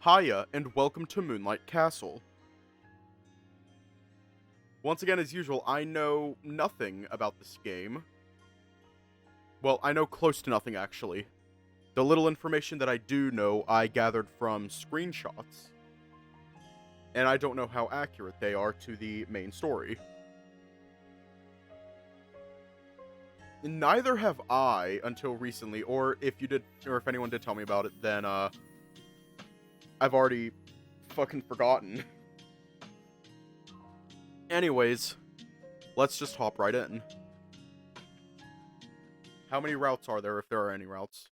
Hiya, and welcome to Moonlight Castle. Once again, as usual, I know nothing about this game. Well, I know close to nothing, actually. The little information that I do know, I gathered from screenshots. And I don't know how accurate they are to the main story. Neither have I until recently, or if anyone did tell me about it, then, I've already fucking forgotten. Anyways, let's just hop right in. How many routes are there, if there are any routes?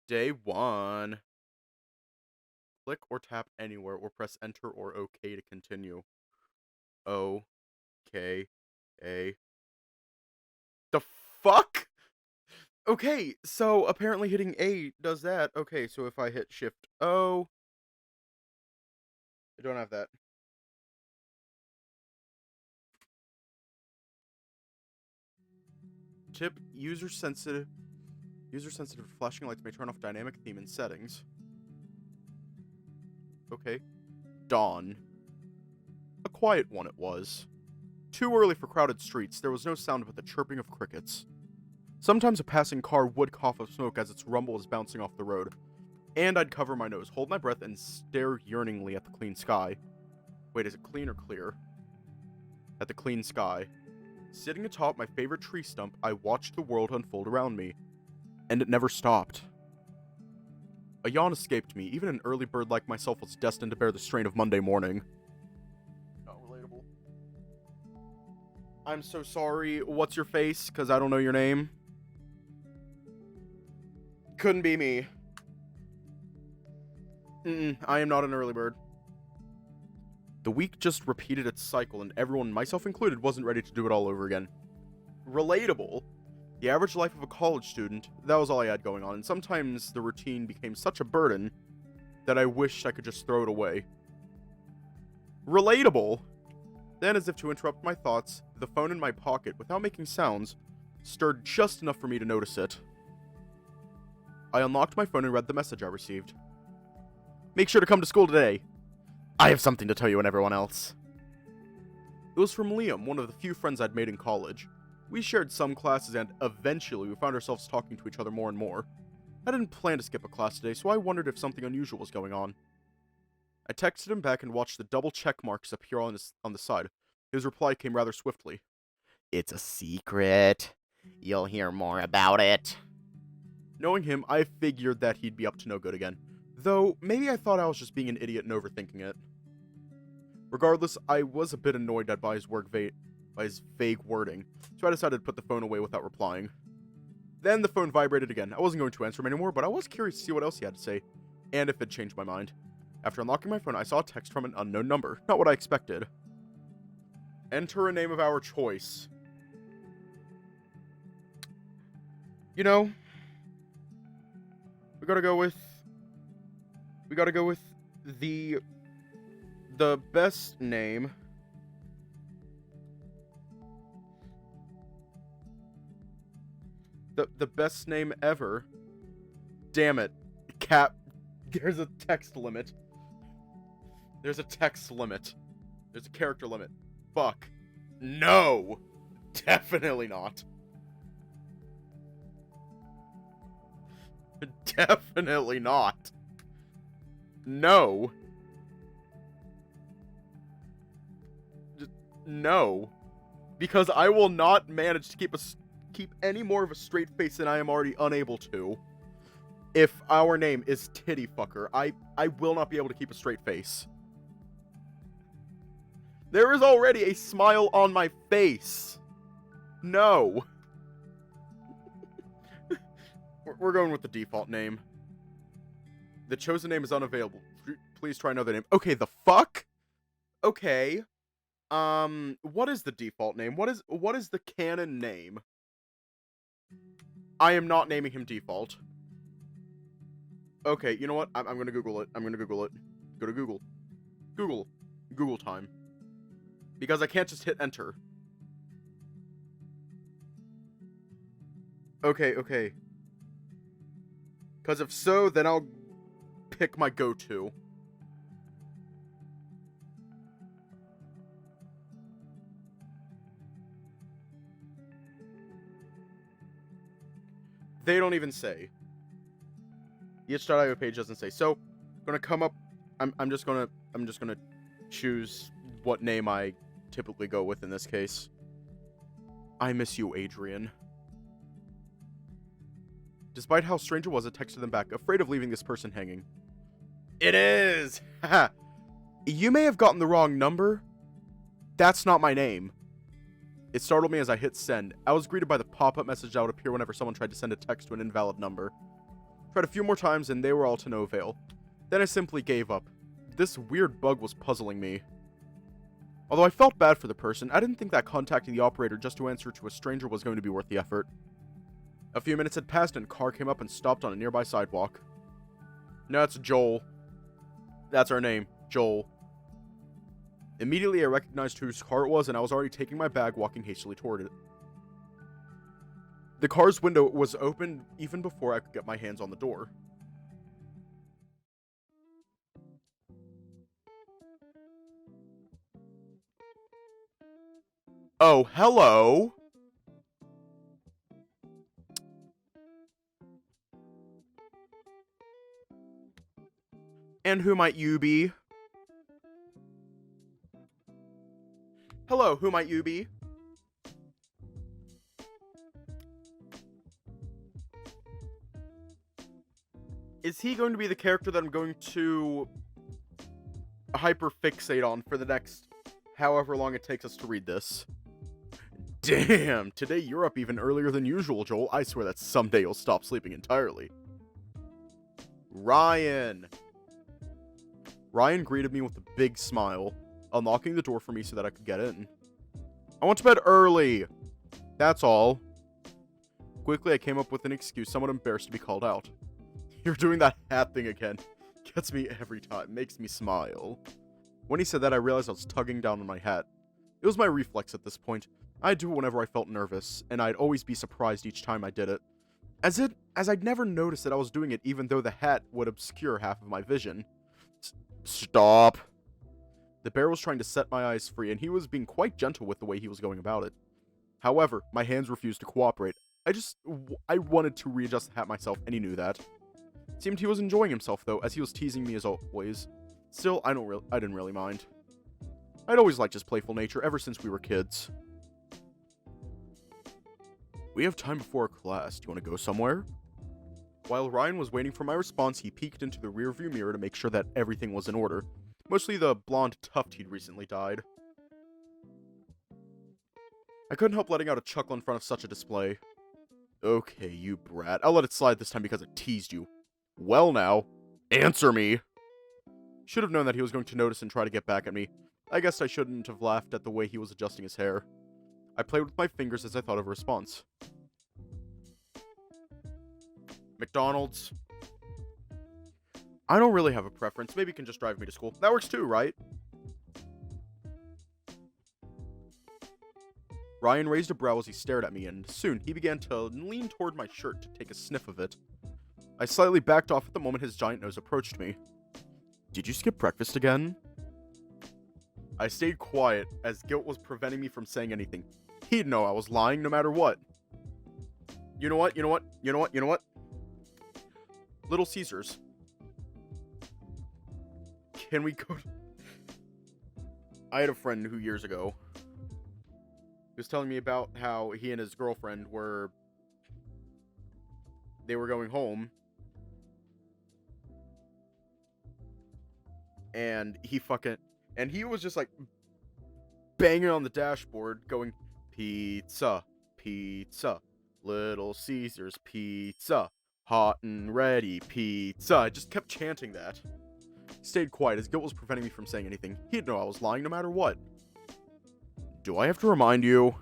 Day 1. Click or tap anywhere, or press enter or OK to continue. O, K, A. The fuck? Okay, so apparently hitting A does that. Okay, so if I hit Shift O... I don't have that. Tip, user-sensitive flashing lights may turn off dynamic theme in settings. Okay. Dawn. A quiet one it was. Too early for crowded streets, there was no sound but the chirping of crickets. Sometimes a passing car would cough up smoke as its rumble was bouncing off the road. And I'd cover my nose, hold my breath, and stare yearningly at the clean sky. Wait, is it clean or clear? At the clean sky. Sitting atop my favorite tree stump, I watched the world unfold around me. And it never stopped. A yawn escaped me. Even an early bird like myself was destined to bear the strain of Monday morning. Not relatable. I'm so sorry. What's your face? Because I don't know your name. Couldn't be me. I am not an early bird. The week just repeated its cycle, and everyone, myself included, wasn't ready to do it all over again. Relatable. The average life of a college student, that was all I had going on, and sometimes the routine became such a burden that I wished I could just throw it away. Relatable. Then, as if to interrupt my thoughts, the phone in my pocket, without making sounds, stirred just enough for me to notice it. I unlocked my phone and read the message I received. Make sure to come to school today. I have something to tell you and everyone else. It was from Liam, one of the few friends I'd made in college. We shared some classes and, eventually, we found ourselves talking to each other more and more. I didn't plan to skip a class today, so I wondered if something unusual was going on. I texted him back and watched the double check marks appear on the side. His reply came rather swiftly. It's a secret. You'll hear more about it. Knowing him, I figured that he'd be up to no good again. Though, maybe I thought I was just being an idiot and overthinking it. Regardless, I was a bit annoyed by his vague wording, so I decided to put the phone away without replying. Then the phone vibrated again. I wasn't going to answer him anymore, but I was curious to see what else he had to say, and if it changed my mind. After unlocking my phone, I saw a text from an unknown number. Not what I expected. Enter a name of our choice. You know, we gotta go with the best name. The best name ever. Damn it. Cap. There's a text limit. There's a text limit. There's a character limit. Fuck. No. Definitely not. Definitely not. No. No. Because I will not manage to keep any more of a straight face than I am already unable to. If our name is Titty Fucker, I will not be able to keep a straight face. There is already a smile on my face. No. We're going with the default name. The chosen name is unavailable. Please try another name. Okay, the fuck? Okay. What is the default name? What is the canon name? I am not naming him default. Okay, you know what? I'm gonna Google it. I'm gonna Google it. Go to Google. Google time. Because I can't just hit enter. Okay. Because if so, then I'll pick my go-to. They don't even say. The itch.io page doesn't say. So, gonna come up. I'm just gonna choose what name I typically go with in this case. I miss you, Adrian. Despite how strange it was, I texted them back, afraid of leaving this person hanging. It is! Haha. You may have gotten the wrong number. That's not my name. It startled me as I hit send. I was greeted by the pop-up message that would appear whenever someone tried to send a text to an invalid number. Tried a few more times and they were all to no avail. Then I simply gave up. This weird bug was puzzling me. Although I felt bad for the person, I didn't think that contacting the operator just to answer to a stranger was going to be worth the effort. A few minutes had passed and a car came up and stopped on a nearby sidewalk. No, that's Joel. That's our name, Joel. Immediately I recognized whose car it was and I was already taking my bag, walking hastily toward it. The car's window was open even before I could get my hands on the door. Oh, hello! And who might you be? Hello, who might you be? Is he going to be the character that I'm going to hyperfixate on for the next however long it takes us to read this? Damn, today you're up even earlier than usual, Joel. I swear that someday you'll stop sleeping entirely. Ryan. Ryan greeted me with a big smile, unlocking the door for me so that I could get in. I went to bed early. That's all. Quickly, I came up with an excuse, somewhat embarrassed to be called out. You're doing that hat thing again. Gets me every time. Makes me smile. When he said that, I realized I was tugging down on my hat. It was my reflex at this point. I'd do it whenever I felt nervous, and I'd always be surprised each time I did it. As I'd never noticed that I was doing it, even though the hat would obscure half of my vision. Stop. The bear was trying to set my eyes free, and he was being quite gentle with the way he was going about it. However, my hands refused to cooperate. I wanted to readjust the hat myself, and he knew that. It seemed he was enjoying himself, though, as he was teasing me as always. Still, I didn't really mind. I'd always liked his playful nature ever since we were kids. We have time before class. Do you want to go somewhere? While Ryan was waiting for my response, he peeked into the rearview mirror to make sure that everything was in order. Mostly the blonde tuft he'd recently dyed. I couldn't help letting out a chuckle in front of such a display. Okay, you brat. I'll let it slide this time because I teased you. Well now, answer me! Should have known that he was going to notice and try to get back at me. I guess I shouldn't have laughed at the way he was adjusting his hair. I played with my fingers as I thought of a response. McDonald's. I don't really have a preference. Maybe you can just drive me to school. That works too, right? Ryan raised a brow as he stared at me, and soon he began to lean toward my shirt to take a sniff of it. I slightly backed off at the moment his giant nose approached me. Did you skip breakfast again? I stayed quiet, as guilt was preventing me from saying anything. He'd know I was lying no matter what. You know what? Little Caesars. Can we go? I had a friend who years ago was telling me about how he and his girlfriend were going home, and he was just like banging on the dashboard going, pizza, pizza, Little Caesars pizza, hot and ready pizza. I just kept chanting that. Stayed quiet as guilt was preventing me from saying anything. He'd know I was lying no matter what. Do I have to remind you?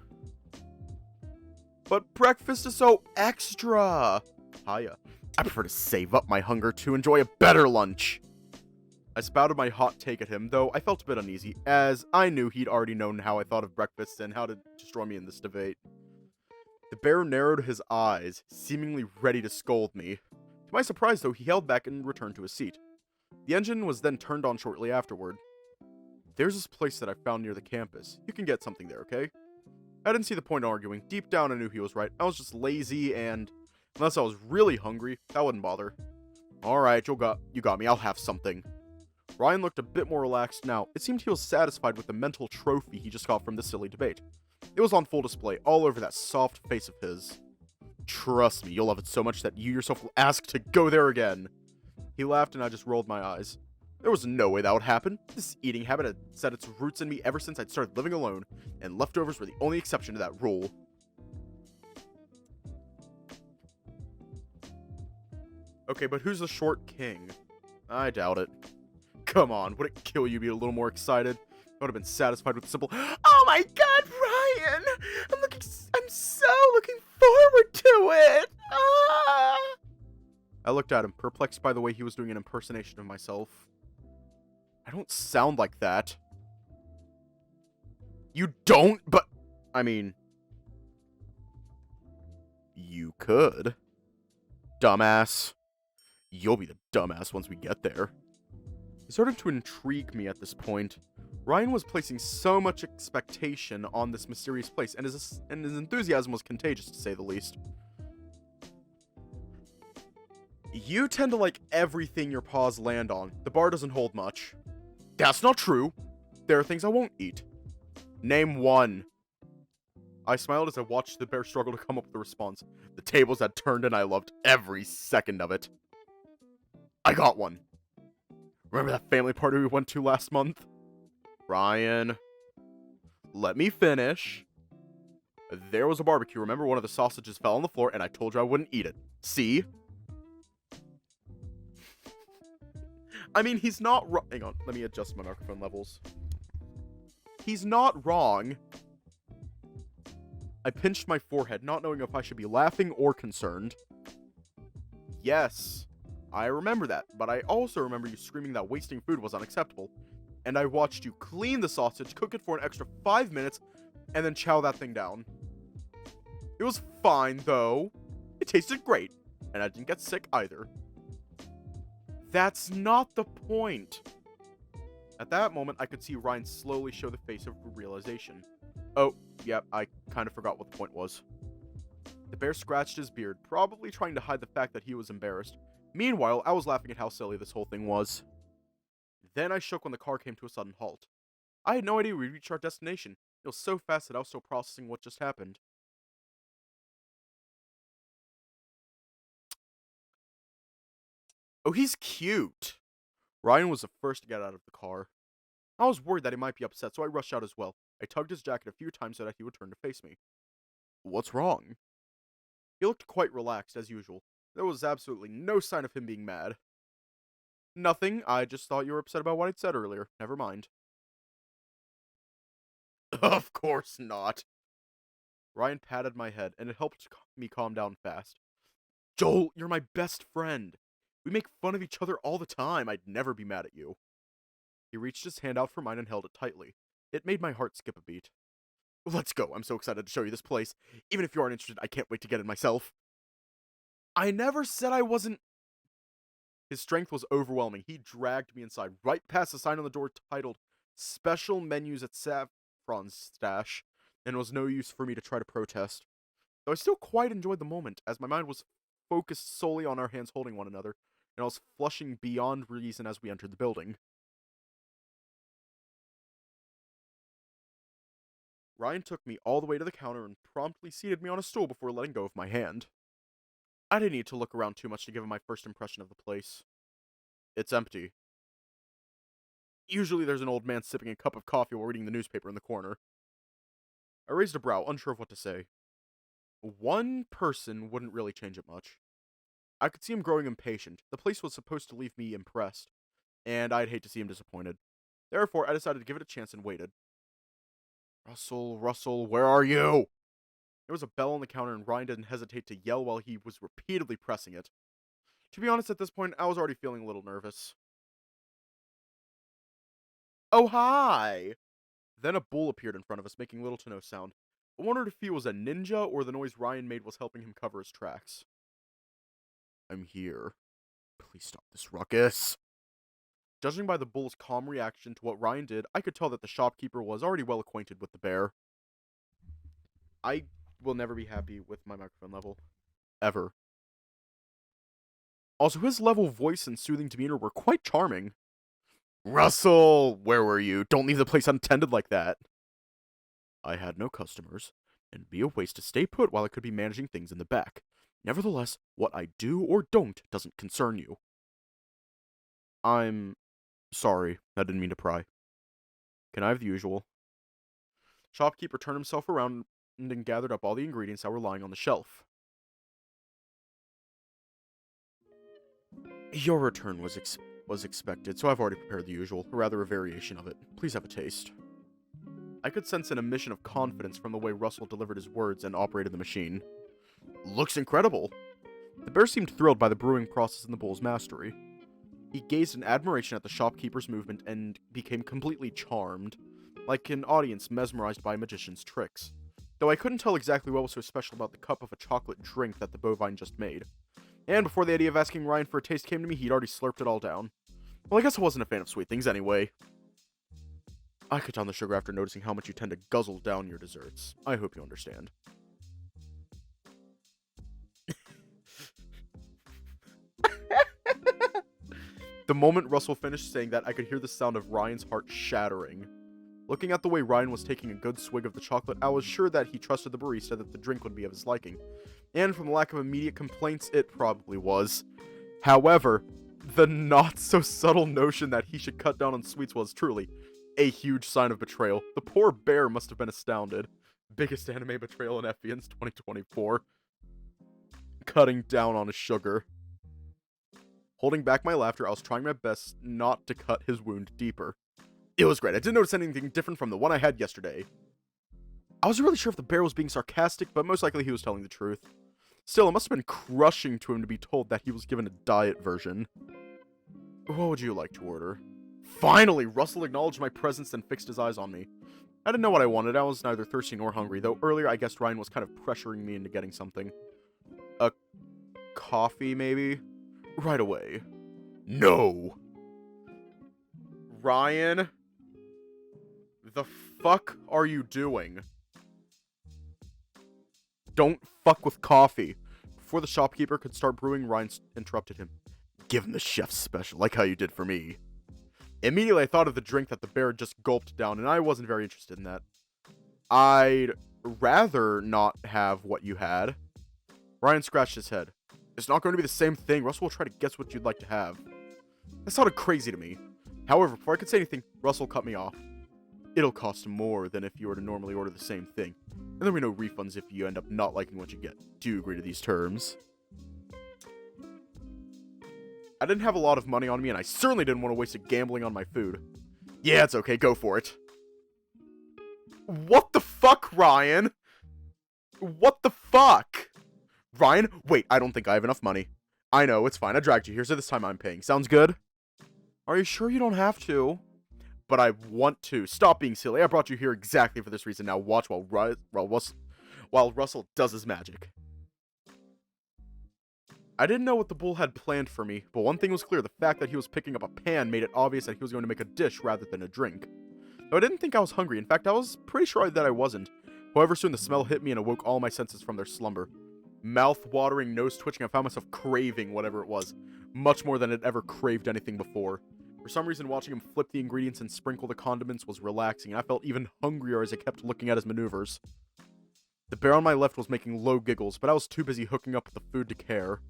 But breakfast is so extra! Hiya. I prefer to save up my hunger to enjoy a better lunch. I spouted my hot take at him, though I felt a bit uneasy, as I knew he'd already known how I thought of breakfast and how to destroy me in this debate. The bear narrowed his eyes, seemingly ready to scold me. To my surprise, though, he held back and returned to his seat. The engine was then turned on shortly afterward. There's this place that I found near the campus. You can get something there, okay? I didn't see the point in arguing. Deep down, I knew he was right. I was just lazy, and Unless I was really hungry, that wouldn't bother. Alright, you got me, I'll have something. Ryan looked a bit more relaxed now. It seemed he was satisfied with the mental trophy he just got from this silly debate. It was on full display all over that soft face of his. Trust me, you'll love it so much that you yourself will ask to go there again. He laughed and I just rolled my eyes. There was no way that would happen. This eating habit had set its roots in me ever since I'd started living alone, and leftovers were the only exception to that rule. Okay, but who's the short king? I doubt it. Come on, would it kill you to be a little more excited? I would have been satisfied with the simple, "Oh my god, Ryan! I'm so looking forward to it! Ah!" I looked at him, perplexed by the way he was doing an impersonation of myself. I don't sound like that. You don't? But, I mean, you could. Dumbass. You'll be the dumbass once we get there. It started to intrigue me at this point. Ryan was placing so much expectation on this mysterious place, and his enthusiasm was contagious, to say the least. You tend to like everything your paws land on. The bar doesn't hold much. That's not true. There are things I won't eat. Name one. I smiled as I watched the bear struggle to come up with a response. The tables had turned and I loved every second of it. I got one. Remember that family party we went to last month? Ryan. Let me finish. There was a barbecue. Remember, one of the sausages fell on the floor and I told you I wouldn't eat it. See? I mean, he's not wrong. Hang on, let me adjust my microphone levels. He's not wrong. I pinched my forehead, not knowing if I should be laughing or concerned. Yes, I remember that, but I also remember you screaming that wasting food was unacceptable. And I watched you clean the sausage, cook it for an extra 5 minutes, and then chow that thing down. It was fine, though. It tasted great, and I didn't get sick either. That's not the point. At that moment, I could see Ryan slowly show the face of realization. Oh, yep, I kind of forgot what the point was. The bear scratched his beard, probably trying to hide the fact that he was embarrassed. Meanwhile, I was laughing at how silly this whole thing was. Then I shook when the car came to a sudden halt. I had no idea we'd reach our destination. It was so fast that I was still processing what just happened. Oh, he's cute. Ryan was the first to get out of the car. I was worried that he might be upset, so I rushed out as well. I tugged his jacket a few times so that he would turn to face me. What's wrong? He looked quite relaxed, as usual. There was absolutely no sign of him being mad. Nothing, I just thought you were upset about what I'd said earlier. Never mind. Of course not. Ryan patted my head, and it helped me calm down fast. Joel, you're my best friend. We make fun of each other all the time. I'd never be mad at you. He reached his hand out for mine and held it tightly. It made my heart skip a beat. Let's go. I'm so excited to show you this place. Even if you aren't interested, I can't wait to get in myself. I never said I wasn't... His strength was overwhelming. He dragged me inside, right past the sign on the door titled Special Menus at Saffron's Stash, and it was no use for me to try to protest. Though I still quite enjoyed the moment, as my mind was focused solely on our hands holding one another, and I was flushing beyond reason as we entered the building. Ryan took me all the way to the counter and promptly seated me on a stool before letting go of my hand. I didn't need to look around too much to give him my first impression of the place. It's empty. Usually there's an old man sipping a cup of coffee while reading the newspaper in the corner. I raised a brow, unsure of what to say. One person wouldn't really change it much. I could see him growing impatient. The place was supposed to leave me impressed, and I'd hate to see him disappointed. Therefore, I decided to give it a chance and waited. Russell, where are you? There was a bell on the counter and Ryan didn't hesitate to yell while he was repeatedly pressing it. To be honest, at this point, I was already feeling a little nervous. Oh, hi! Then a bull appeared in front of us, making little to no sound. I wondered if he was a ninja or the noise Ryan made was helping him cover his tracks. I'm here. Please stop this ruckus. Judging by the bull's calm reaction to what Ryan did, I could tell that the shopkeeper was already well acquainted with the bear. I will never be happy with my microphone level. Ever. Also, his level voice and soothing demeanor were quite charming. Russell, where were you? Don't leave the place unattended like that. I had no customers, and it'd be a waste to stay put while I could be managing things in the back. Nevertheless, what I do or don't doesn't concern you. I'm sorry, I didn't mean to pry. Can I have the usual? Shopkeeper turned himself around and gathered up all the ingredients that were lying on the shelf. Your return was expected, so I've already prepared the usual, or rather a variation of it. Please have a taste. I could sense an emission of confidence from the way Russell delivered his words and operated the machine. Looks incredible! The bear seemed thrilled by the brewing process and the bull's mastery. He gazed in admiration at the shopkeeper's movement and became completely charmed, like an audience mesmerized by a magician's tricks. Though I couldn't tell exactly what was so special about the cup of a chocolate drink that the bovine just made. And before the idea of asking Ryan for a taste came to me, he'd already slurped it all down. Well, I guess I wasn't a fan of sweet things anyway. I cut down the sugar after noticing how much you tend to guzzle down your desserts. I hope you understand. The moment Russell finished saying that, I could hear the sound of Ryan's heart shattering. Looking at the way Ryan was taking a good swig of the chocolate, I was sure that he trusted the barista that the drink would be of his liking. And from the lack of immediate complaints, it probably was. However, the not-so-subtle notion that he should cut down on sweets was truly a huge sign of betrayal. The poor bear must have been astounded. Biggest anime betrayal in Evians 2024. Cutting down on his sugar. Holding back my laughter, I was trying my best not to cut his wound deeper. It was great. I didn't notice anything different from the one I had yesterday. I wasn't really sure if the bear was being sarcastic, but most likely he was telling the truth. Still, it must have been crushing to him to be told that he was given a diet version. What would you like to order? Finally, Russell acknowledged my presence and fixed his eyes on me. I didn't know what I wanted. I was neither thirsty nor hungry, though earlier I guessed Ryan was kind of pressuring me into getting something. A coffee, maybe? Right away. No! Ryan? The fuck are you doing? Don't fuck with coffee. Before the shopkeeper could start brewing, Ryan interrupted him. Give him the chef's special, like how you did for me. Immediately I thought of the drink that the bear had just gulped down, and I wasn't very interested in that. I'd rather not have what you had. Ryan scratched his head. It's not going to be the same thing. Russell will try to guess what you'd like to have. That sounded crazy to me. However, before I could say anything, Russell cut me off. It'll cost more than if you were to normally order the same thing. And there'll be no refunds if you end up not liking what you get. Do you agree to these terms? I didn't have a lot of money on me, and I certainly didn't want to waste it gambling on my food. Yeah, it's okay. Go for it. What the fuck, Ryan? What the fuck? Ryan, wait, I don't think I have enough money. I know, it's fine. I dragged you here, so this time I'm paying. Sounds good? Are you sure you don't have to? But I want to. Stop being silly. I brought you here exactly for this reason. Now watch while Russell does his magic. I didn't know what the bull had planned for me, but one thing was clear. The fact that he was picking up a pan made it obvious that he was going to make a dish rather than a drink. Though I didn't think I was hungry. In fact, I was pretty sure that I wasn't. However, soon the smell hit me and awoke all my senses from their slumber. Mouth-watering, nose-twitching, I found myself craving whatever it was. Much more than I'd ever craved anything before. For some reason, watching him flip the ingredients and sprinkle the condiments was relaxing, and I felt even hungrier as I kept looking at his maneuvers. The bear on my left was making low giggles, but I was too busy hooking up with the food to care.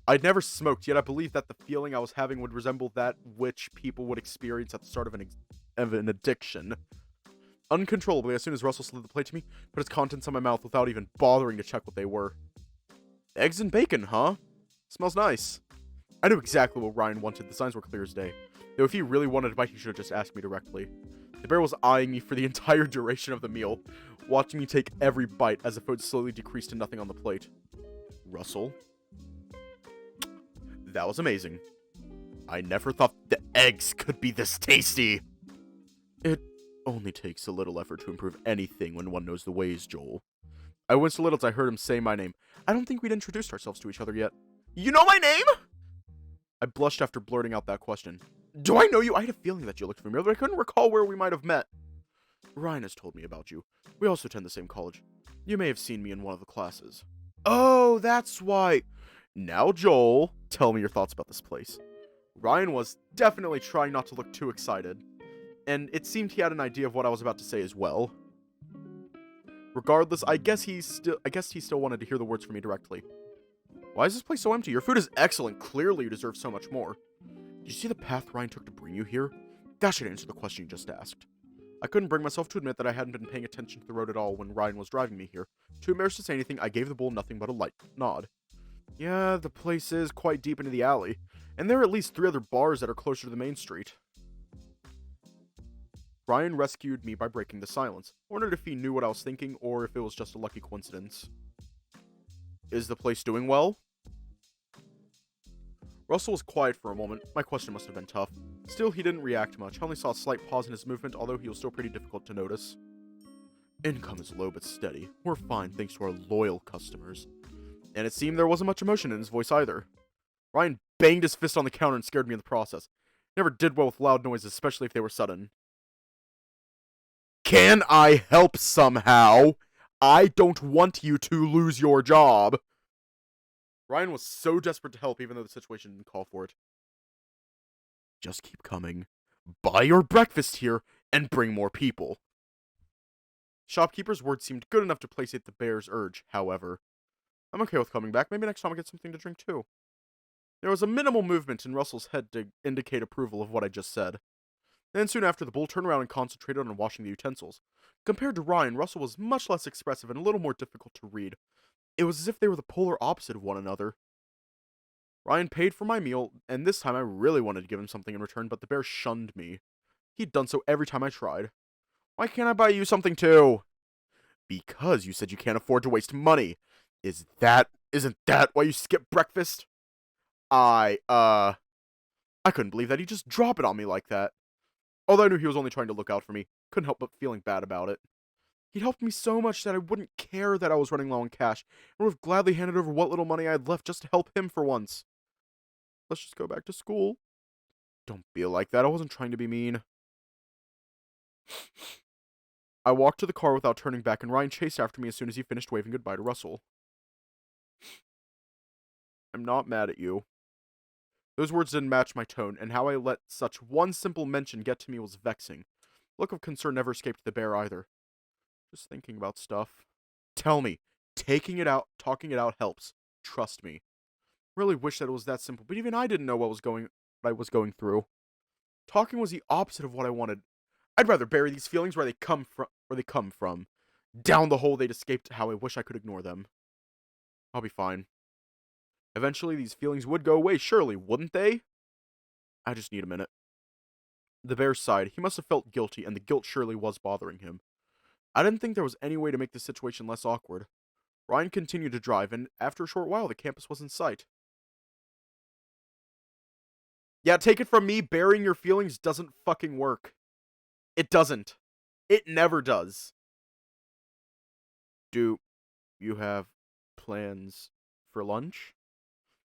I'd never smoked, yet I believed that the feeling I was having would resemble that which people would experience at the start of an addiction. Uncontrollably, as soon as Russell slid the plate to me, put its contents on my mouth without even bothering to check what they were. Eggs and bacon, huh? Smells nice. I knew exactly what Ryan wanted. The signs were clear as day. Though if he really wanted a bite, he should have just asked me directly. The bear was eyeing me for the entire duration of the meal, watching me take every bite as the food slowly decreased to nothing on the plate. Russell? That was amazing. I never thought the eggs could be this tasty. It only takes a little effort to improve anything when one knows the ways, Joel. I winced a little as I heard him say my name. I don't think we'd introduced ourselves to each other yet. You know my name? I blushed after blurting out that question. Do I know you? I had a feeling that you looked familiar, but I couldn't recall where we might have met. Ryan has told me about you. We also attend the same college. You may have seen me in one of the classes. Oh, that's why. Now, Joel, tell me your thoughts about this place. Ryan was definitely trying not to look too excited, and it seemed he had an idea of what I was about to say as well. Regardless, I guess he still wanted to hear the words from me directly. Why is this place so empty? Your food is excellent. Clearly you deserve so much more. Did you see the path Ryan took to bring you here? That should answer the question you just asked. I couldn't bring myself to admit that I hadn't been paying attention to the road at all when Ryan was driving me here. Too embarrassed to say anything, I gave the bull nothing but a light nod. Yeah, the place is quite deep into the alley, and there are at least 3 other bars that are closer to the main street. Ryan rescued me by breaking the silence. I wondered if he knew what I was thinking, or if it was just a lucky coincidence. Is the place doing well? Russell was quiet for a moment. My question must have been tough. Still, he didn't react much. I only saw a slight pause in his movement, although he was still pretty difficult to notice. Income is low but steady. We're fine thanks to our loyal customers. And it seemed there wasn't much emotion in his voice either. Ryan banged his fist on the counter and scared me in the process. Never did well with loud noises, especially if they were sudden. Can I help somehow? I don't want you to lose your job. Ryan was so desperate to help even though the situation didn't call for it. Just keep coming. Buy your breakfast here and bring more people. Shopkeeper's words seemed good enough to placate the bear's urge, however. I'm okay with coming back. Maybe next time I'll get something to drink too. There was a minimal movement in Russell's head to indicate approval of what I just said. Then soon after, the bull turned around and concentrated on washing the utensils. Compared to Ryan, Russell was much less expressive and a little more difficult to read. It was as if they were the polar opposite of one another. Ryan paid for my meal, and this time I really wanted to give him something in return, but the bear shunned me. He'd done so every time I tried. Why can't I buy you something too? Because you said you can't afford to waste money. Isn't that why you skip breakfast? I couldn't believe that he'd just drop it on me like that. Although I knew he was only trying to look out for me, couldn't help but feeling bad about it. He'd helped me so much that I wouldn't care that I was running low on cash, and would have gladly handed over what little money I had left just to help him for once. Let's just go back to school. Don't feel like that, I wasn't trying to be mean. I walked to the car without turning back, and Ryan chased after me as soon as he finished waving goodbye to Russell. I'm not mad at you. Those words didn't match my tone, and how I let such one simple mention get to me was vexing. Look of concern never escaped the bear either. Just thinking about stuff. Tell me, talking it out helps. Trust me. Really wish that it was that simple, but even I didn't know what I was going through. Talking was the opposite of what I wanted. I'd rather bury these feelings where they come from. Down the hole they'd escaped. How I wish I could ignore them. I'll be fine. Eventually these feelings would go away, surely, wouldn't they? I just need a minute. The bear sighed. He must have felt guilty, and the guilt surely was bothering him. I didn't think there was any way to make the situation less awkward. Ryan continued to drive, and after a short while, the campus was in sight. Yeah, take it from me, burying your feelings doesn't fucking work. It doesn't. It never does. Do you have plans for lunch?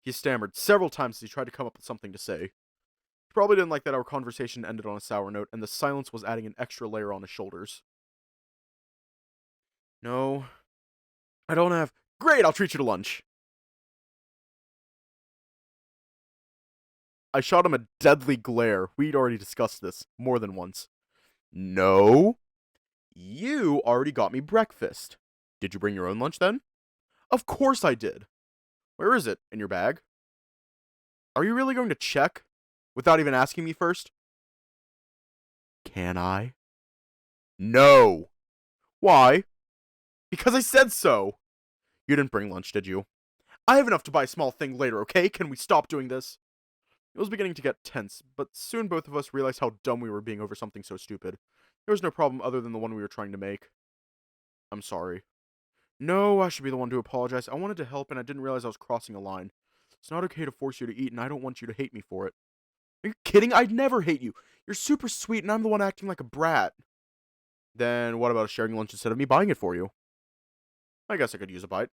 He stammered several times as he tried to come up with something to say. He probably didn't like that our conversation ended on a sour note, and the silence was adding an extra layer on his shoulders. No, I don't have... Great, I'll treat you to lunch. I shot him a deadly glare. We'd already discussed this more than once. No, you already got me breakfast. Did you bring your own lunch then? Of course I did. Where is it? In your bag? Are you really going to check? Without even asking me first? Can I? No. Why? Because I said so. You didn't bring lunch, did you? I have enough to buy a small thing later, okay? Can we stop doing this? It was beginning to get tense, but soon both of us realized how dumb we were being over something so stupid. There was no problem other than the one we were trying to make. I'm sorry. No, I should be the one to apologize. I wanted to help and I didn't realize I was crossing a line. It's not okay to force you to eat and I don't want you to hate me for it. Are you kidding? I'd never hate you. You're super sweet and I'm the one acting like a brat. Then what about sharing lunch instead of me buying it for you? I guess I could use a bite.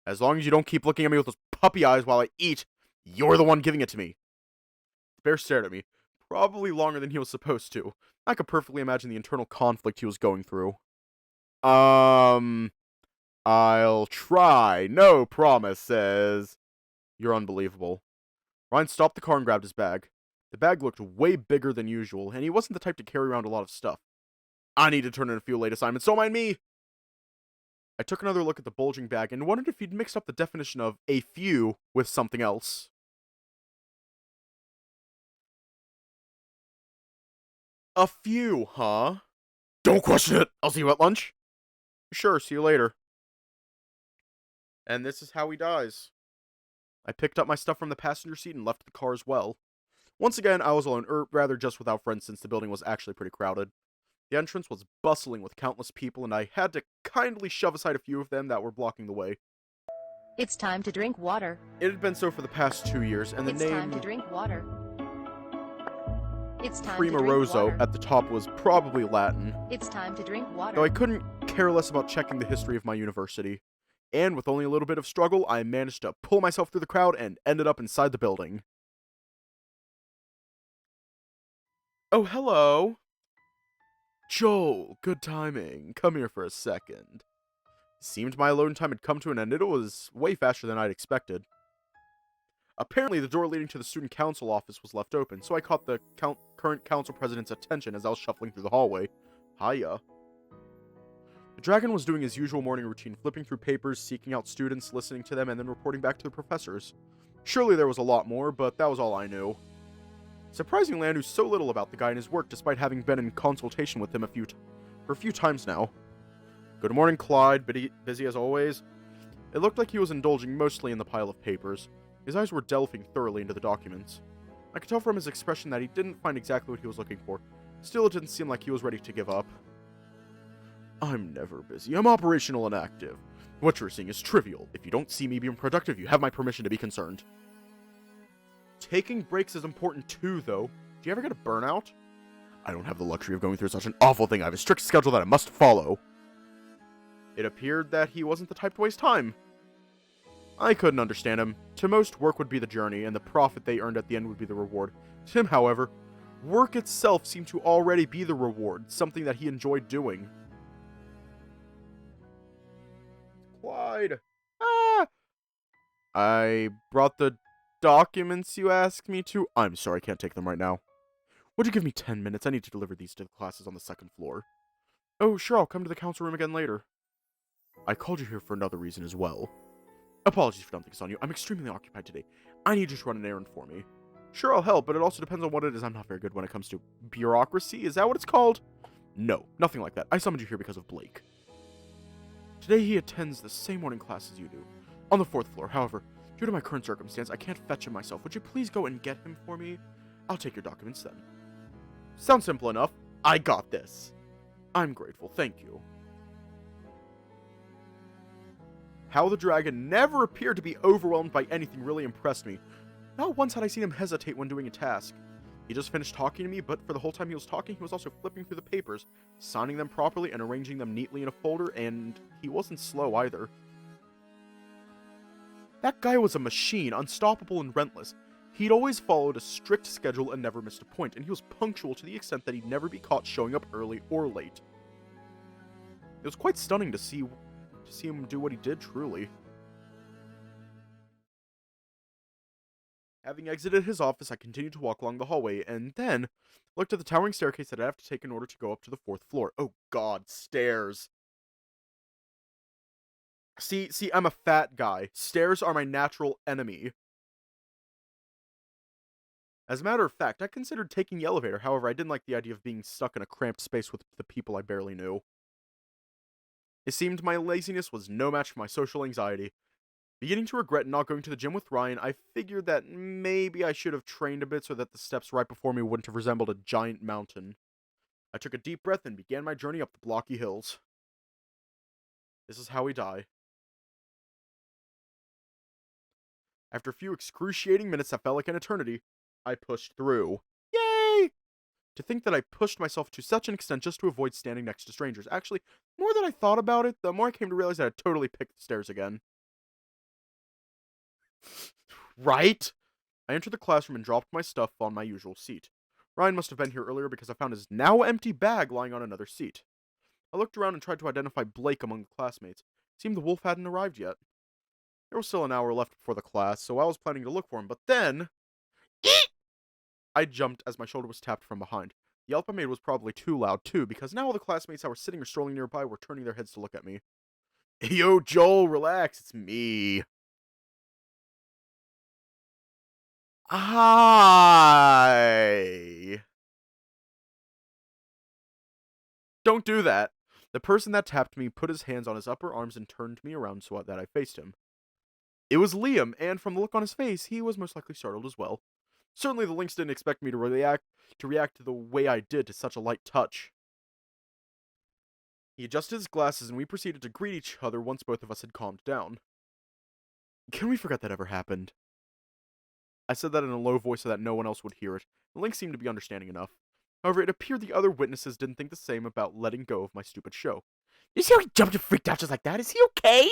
As long as you don't keep looking at me with those puppy eyes while I eat, you're the one giving it to me. The bear stared at me, probably longer than he was supposed to. I could perfectly imagine the internal conflict he was going through. I'll try. No promises. You're unbelievable. Ryan stopped the car and grabbed his bag. The bag looked way bigger than usual, and he wasn't the type to carry around a lot of stuff. I need to turn in a few late assignments, don't mind me! I took another look at the bulging bag and wondered if he'd mixed up the definition of a few with something else. A few, huh? Don't question it! I'll see you at lunch. Sure, see you later. And this is how he dies. I picked up my stuff from the passenger seat and left the car as well. Once again, I was alone, or rather just without friends since the building was actually pretty crowded. The entrance was bustling with countless people, and I had to kindly shove aside a few of them that were blocking the way. It's time to drink water. It had been so for the past 2 years, and the It's name time to drink water. It's time Prima to drink Rosso water. at the top was probably Latin, It's time to drink water. though I couldn't care less about checking the history of my university. And with only a little bit of struggle, I managed to pull myself through the crowd and ended up inside the building. Oh, hello. Joel, good timing. Come here for a second. Seemed my alone time had come to an end, and it was way faster than I'd expected. Apparently, the door leading to the student council office was left open, so I caught the current council president's attention as I was shuffling through the hallway. Hiya. The dragon was doing his usual morning routine, flipping through papers, seeking out students, listening to them, and then reporting back to the professors. Surely there was a lot more, but that was all I knew. Surprisingly, I knew so little about the guy and his work, despite having been in consultation with him for a few times now. Good morning, Clyde. Busy as always. It looked like he was indulging mostly in the pile of papers. His eyes were delving thoroughly into the documents. I could tell from his expression that he didn't find exactly what he was looking for. Still, it didn't seem like he was ready to give up. I'm never busy. I'm operational and active. What you're seeing is trivial. If you don't see me being productive, you have my permission to be concerned. Taking breaks is important too, though. Do you ever get a burnout? I don't have the luxury of going through such an awful thing. I have a strict schedule that I must follow. It appeared that he wasn't the type to waste time. I couldn't understand him. To most, work would be the journey, and the profit they earned at the end would be the reward. To him, however, work itself seemed to already be the reward, something that he enjoyed doing. Clyde! Ah! I brought the documents you asked me to. I'm sorry, I can't take them right now. Would you give me 10 minutes? I need to deliver these to the classes on the second floor. Oh, sure, I'll come to the council room again later. I called you here for another reason as well. Apologies for dumping this on you. I'm extremely occupied today. I need you to run an errand for me. Sure, I'll help, but it also depends on what it is. I'm not very good when it comes to bureaucracy. Is that what it's called? No, nothing like that. I summoned you here because of Blake. Today he attends the same morning class as you do. On the 4th floor, however, due to my current circumstance, I can't fetch him myself. Would you please go and get him for me? I'll take your documents then. Sounds simple enough. I got this. I'm grateful, thank you. How the dragon never appeared to be overwhelmed by anything really impressed me. Not once had I seen him hesitate when doing a task. He just finished talking to me, but for the whole time he was talking, he was also flipping through the papers, signing them properly and arranging them neatly in a folder, and he wasn't slow either. That guy was a machine, unstoppable and relentless. He'd always followed a strict schedule and never missed a point, and he was punctual to the extent that he'd never be caught showing up early or late. It was quite stunning to see him do what he did, truly. Having exited his office, I continued to walk along the hallway, and then looked at the towering staircase that I'd have to take in order to go up to the 4th floor. Oh god, stairs. See, I'm a fat guy. Stairs are my natural enemy. As a matter of fact, I considered taking the elevator, however, I didn't like the idea of being stuck in a cramped space with the people I barely knew. It seemed my laziness was no match for my social anxiety. Beginning to regret not going to the gym with Ryan, I figured that maybe I should have trained a bit so that the steps right before me wouldn't have resembled a giant mountain. I took a deep breath and began my journey up the blocky hills. This is how we die. After a few excruciating minutes that felt like an eternity, I pushed through. Yay! To think that I pushed myself to such an extent just to avoid standing next to strangers. Actually, the more that I thought about it, the more I came to realize that I'd totally picked the stairs again. Right? I entered the classroom and dropped my stuff on my usual seat. Ryan must have been here earlier because I found his now empty bag lying on another seat. I looked around and tried to identify Blake among the classmates. It seemed the wolf hadn't arrived yet. There was still an hour left before the class, so I was planning to look for him, but then I jumped as my shoulder was tapped from behind. The yelp I made was probably too loud, too, because now all the classmates that were sitting or strolling nearby were turning their heads to look at me. Yo, Joel, relax, it's me. Hi. Don't do that. The person that tapped me put his hands on his upper arms and turned me around so that I faced him. It was Liam, and from the look on his face, he was most likely startled as well. Certainly the Lynx didn't expect me to react to the way I did to such a light touch. He adjusted his glasses and we proceeded to greet each other once both of us had calmed down. Can we forget that ever happened? I said that in a low voice so that no one else would hear it. The Lynx seemed to be understanding enough. However, it appeared the other witnesses didn't think the same about letting go of my stupid show. You see how he jumped and freaked out just like that? Is he okay?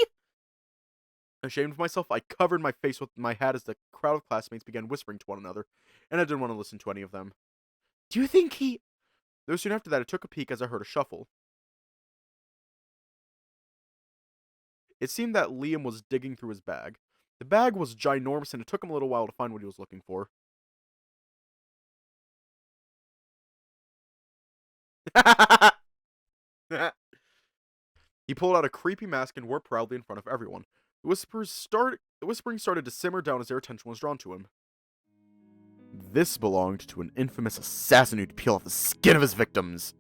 Ashamed of myself, I covered my face with my hat as the crowd of classmates began whispering to one another, and I didn't want to listen to any of them. Do you think he... Though soon after that, I took a peek as I heard a shuffle. It seemed that Liam was digging through his bag. The bag was ginormous, and it took him a little while to find what he was looking for. He pulled out a creepy mask and wore it proudly in front of everyone. The whispering started to simmer down as their attention was drawn to him. This belonged to an infamous assassin who'd peel off the skin of his victims.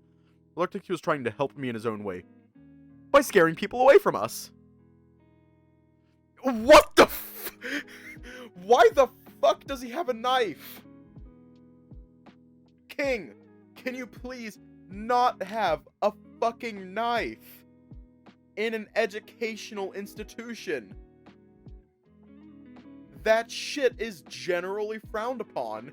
It looked like he was trying to help me in his own way. By scaring people away from us. What the Why the fuck does he have a knife? King, can you please not have a fucking knife in an educational institution? That shit is generally frowned upon.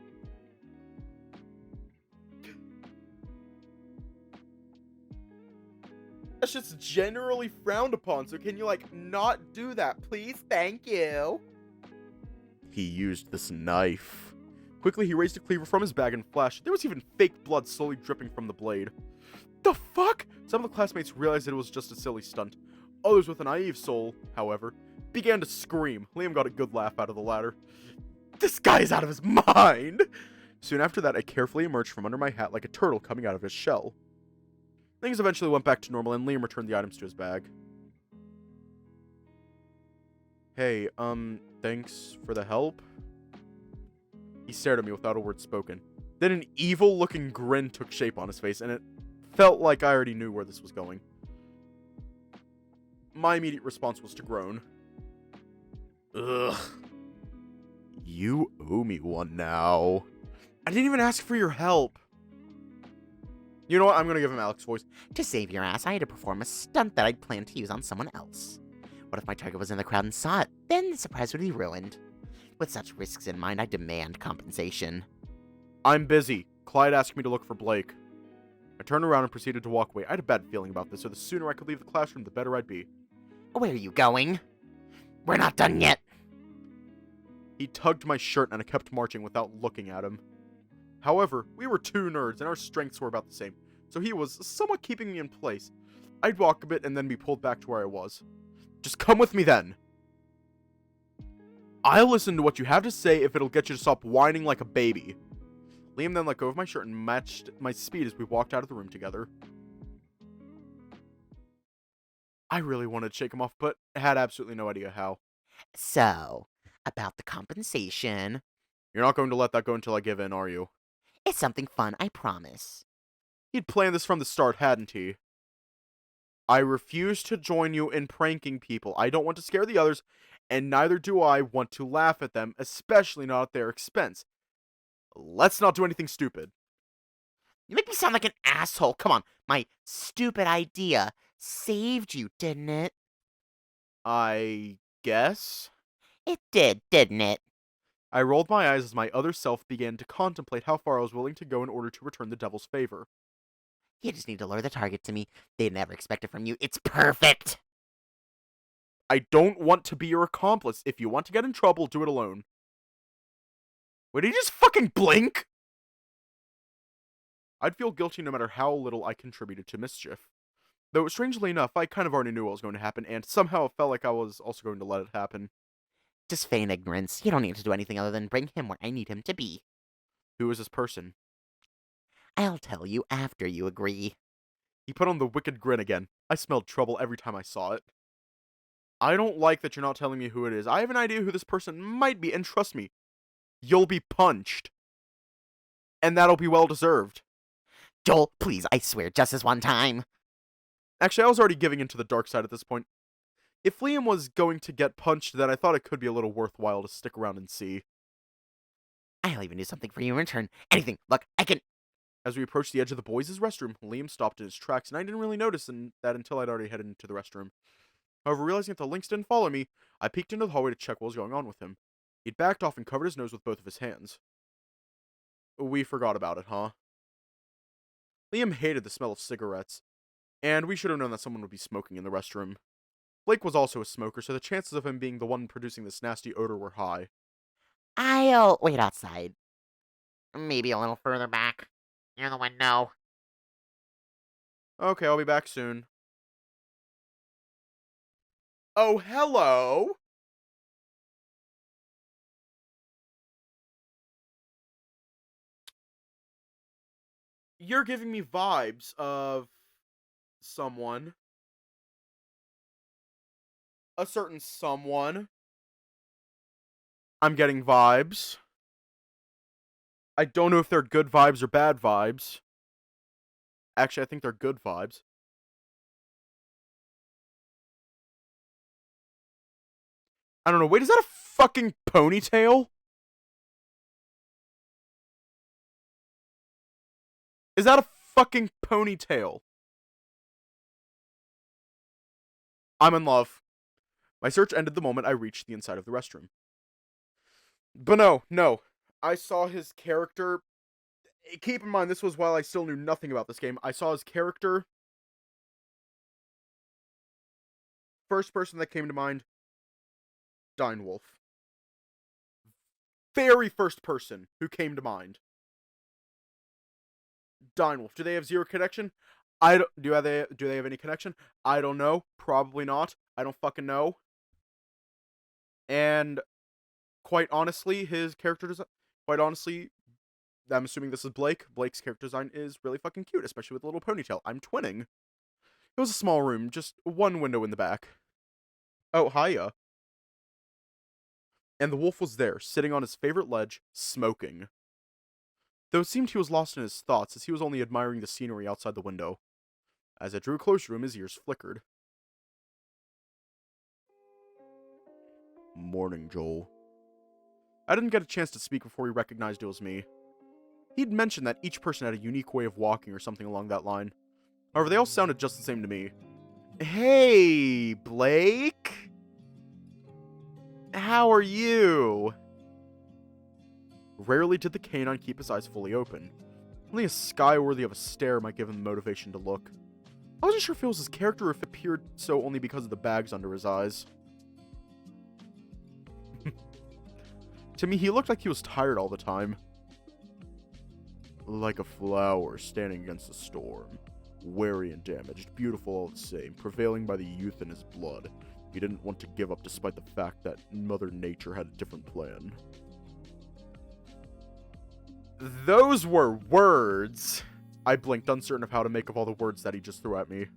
That shit's generally frowned upon, so can you, like, not do that, please? Thank you. He used this knife. Quickly, he raised a cleaver from his bag and flashed. There was even fake blood slowly dripping from the blade. The fuck? Some of the classmates realized that it was just a silly stunt. Others with a naive soul, however, began to scream. Liam got a good laugh out of the latter. This guy is out of his mind! Soon after that, I carefully emerged from under my hat like a turtle coming out of his shell. Things eventually went back to normal, and Liam returned the items to his bag. Hey, thanks for the help? He stared at me without a word spoken. Then an evil-looking grin took shape on his face, and it felt like I already knew where this was going. My immediate response was to groan. Ugh. You owe me one now. I didn't even ask for your help. You know what? I'm gonna give him Alex's voice. To save your ass, I had to perform a stunt that I'd planned to use on someone else. What if my target was in the crowd and saw it? Then the surprise would be ruined. With such risks in mind, I demand compensation. I'm busy. Clyde asked me to look for Blake. I turned around and proceeded to walk away. I had a bad feeling about this, so the sooner I could leave the classroom, the better I'd be. Where are you going? We're not done yet. He tugged my shirt and I kept marching without looking at him. However, we were two nerds and our strengths were about the same, so he was somewhat keeping me in place. I'd walk a bit and then be pulled back to where I was. Just come with me then. I'll listen to what you have to say if it'll get you to stop whining like a baby. Liam then let go of my shirt and matched my speed as we walked out of the room together. I really wanted to shake him off, but had absolutely no idea how. So, about the compensation. You're not going to let that go until I give in, are you? It's something fun, I promise. He'd planned this from the start, hadn't he? I refuse to join you in pranking people. I don't want to scare the others, and neither do I want to laugh at them, especially not at their expense. Let's not do anything stupid. You make me sound like an asshole. Come on, my stupid idea saved you, didn't it? I guess? It did, didn't it? I rolled my eyes as my other self began to contemplate how far I was willing to go in order to return the devil's favor. You just need to lure the target to me. They'd never expect it from you. It's perfect! I don't want to be your accomplice. If you want to get in trouble, do it alone. Wait, did he just fucking blink? I'd feel guilty no matter how little I contributed to mischief. Though, strangely enough, I kind of already knew what was going to happen, and somehow it felt like I was also going to let it happen. Just feign ignorance. You don't need to do anything other than bring him where I need him to be. Who is this person? I'll tell you after you agree. He put on the wicked grin again. I smelled trouble every time I saw it. I don't like that you're not telling me who it is. I have an idea who this person might be, and trust me, you'll be punched. And that'll be well deserved. Joel, please, I swear, just this one time. Actually, I was already giving into the dark side at this point. If Liam was going to get punched, then I thought it could be a little worthwhile to stick around and see. I'll even do something for you in return. Anything. Look, I can... As we approached the edge of the boys' restroom, Liam stopped in his tracks, and I didn't really notice that until I'd already headed into the restroom. However, realizing that the Lynx didn't follow me, I peeked into the hallway to check what was going on with him. He'd backed off and covered his nose with both of his hands. We forgot about it, huh? Liam hated the smell of cigarettes, and we should have known that someone would be smoking in the restroom. Blake was also a smoker, so the chances of him being the one producing this nasty odor were high. I'll wait outside. Maybe a little further back. Near the window. Okay, I'll be back soon. Oh, hello! You're giving me vibes of someone. A certain someone. I'm getting vibes. I don't know if they're good vibes or bad vibes. Actually, I think they're good vibes. I don't know. Wait, is that a fucking ponytail? Is that a fucking ponytail? I'm in love. My search ended the moment I reached the inside of the restroom. But no. I saw his character. Keep in mind, this was while I still knew nothing about this game. I saw his character. First person that came to mind, Dinewolf. Very first person who came to mind. Dinewolf. Do they have zero connection? Do they have any connection? I don't know. Probably not. I don't fucking know. And quite honestly, his character design. Quite honestly, I'm assuming this is Blake. Blake's character design is really fucking cute, especially with the little ponytail. I'm twinning. It was a small room, just one window in the back. Oh, hiya. And the wolf was there, sitting on his favorite ledge, smoking. Though it seemed he was lost in his thoughts, as he was only admiring the scenery outside the window. As I drew closer to him, his ears flickered. Morning, Joel. I didn't get a chance to speak before he recognized it was me. He'd mentioned that each person had a unique way of walking or something along that line. However, they all sounded just the same to me. Hey, Blake? How are you? Rarely did the canine keep his eyes fully open. Only a sky worthy of a stare might give him motivation to look. I wasn't sure if it was his character or if it appeared so only because of the bags under his eyes. To me, he looked like he was tired all the time. Like a flower standing against the storm. Wary and damaged, beautiful all the same, prevailing by the youth in his blood. He didn't want to give up despite the fact that Mother Nature had a different plan. Those were words. I blinked, uncertain of how to make of all the words that he just threw at me.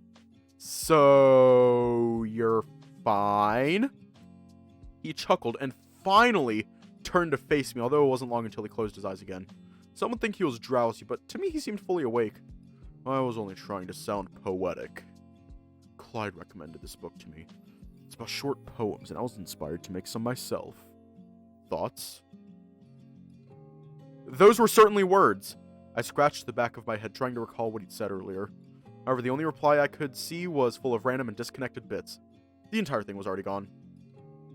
So, you're fine? He chuckled and finally turned to face me, although it wasn't long until he closed his eyes again. Some would think he was drowsy, but to me he seemed fully awake. I was only trying to sound poetic. Clyde recommended this book to me. It's about short poems, and I was inspired to make some myself. Thoughts? Those were certainly words. I scratched the back of my head, trying to recall what he'd said earlier. However, the only reply I could see was full of random and disconnected bits. The entire thing was already gone.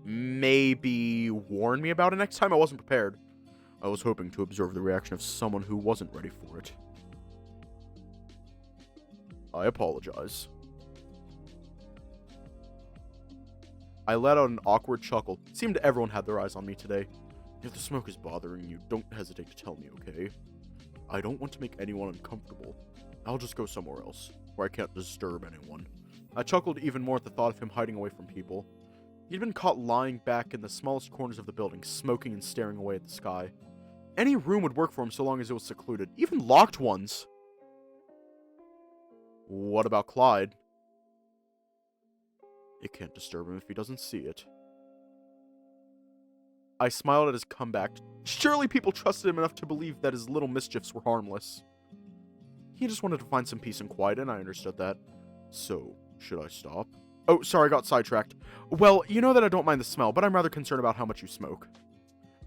Maybe warn me about it next time? I wasn't prepared. I was hoping to observe the reaction of someone who wasn't ready for it. I apologize. I let out an awkward chuckle. It seemed everyone had their eyes on me today. If the smoke is bothering you, don't hesitate to tell me, okay? I don't want to make anyone uncomfortable. I'll just go somewhere else, where I can't disturb anyone. I chuckled even more at the thought of him hiding away from people. He'd been caught lying back in the smallest corners of the building, smoking and staring away at the sky. Any room would work for him so long as it was secluded, even locked ones. What about Clyde? It can't disturb him if he doesn't see it. I smiled at his comeback. Surely people trusted him enough to believe that his little mischiefs were harmless. He just wanted to find some peace and quiet, and I understood that. So, should I stop? Oh, sorry, I got sidetracked. Well, you know that I don't mind the smell, but I'm rather concerned about how much you smoke.